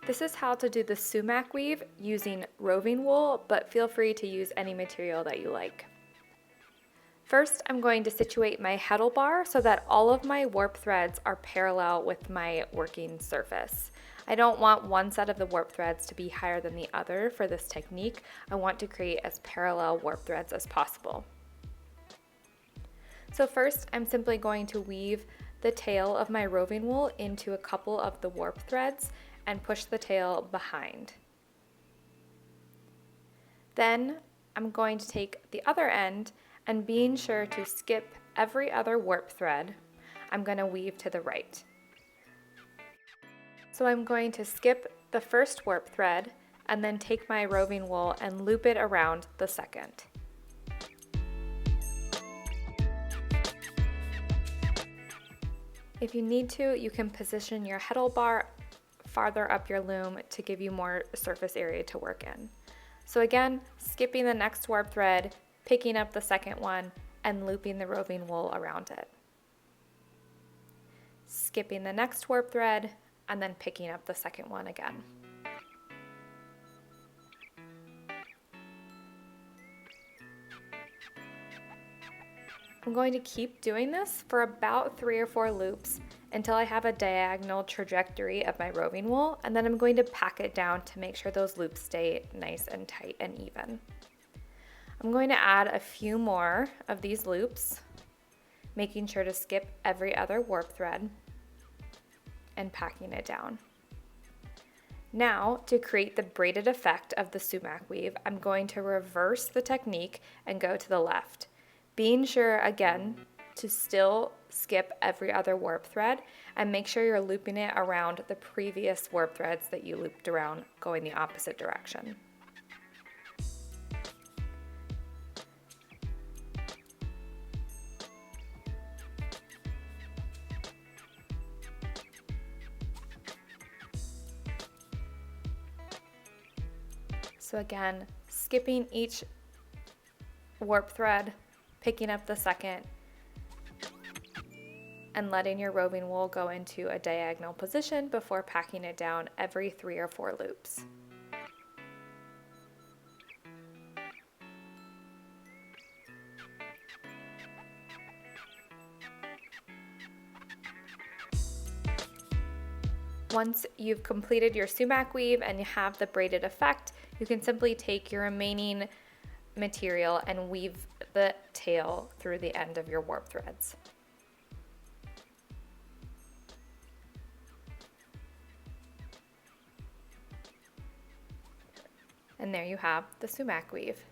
This is how to do the sumac weave using roving wool, but feel free to use any material that you like. First, I'm going to situate my heddle bar so that all of my warp threads are parallel with my working surface. I don't want one set of the warp threads to be higher than the other for this technique. I want to create as parallel warp threads as possible. So first, I'm simply going to weave the tail of my roving wool into a couple of the warp threads and push the tail behind. Then I'm going to take the other end and being sure to skip every other warp thread, I'm going to weave to the right. So I'm going to skip the first warp thread and then take my roving wool and loop it around the second. If you need to, you can position your heddle bar farther up your loom to give you more surface area to work in. So again, skipping the next warp thread, picking up the second one, and looping the roving wool around it. Skipping the next warp thread, and then picking up the second one again. I'm going to keep doing this for about 3 or 4 loops until I have a diagonal trajectory of my roving wool, and then I'm going to pack it down to make sure those loops stay nice and tight and even. I'm going to add a few more of these loops, making sure to skip every other warp thread and packing it down. Now, to create the braided effect of the sumac weave, I'm going to reverse the technique and go to the left, being sure again to still skip every other warp thread and make sure you're looping it around the previous warp threads that you looped around going the opposite direction. So again, skipping each warp thread, picking up the second, and letting your roving wool go into a diagonal position before packing it down every 3 or 4 loops. Once you've completed your sumac weave and you have the braided effect, you can simply take your remaining material and weave the tail through the end of your warp threads. And there you have the sumac weave.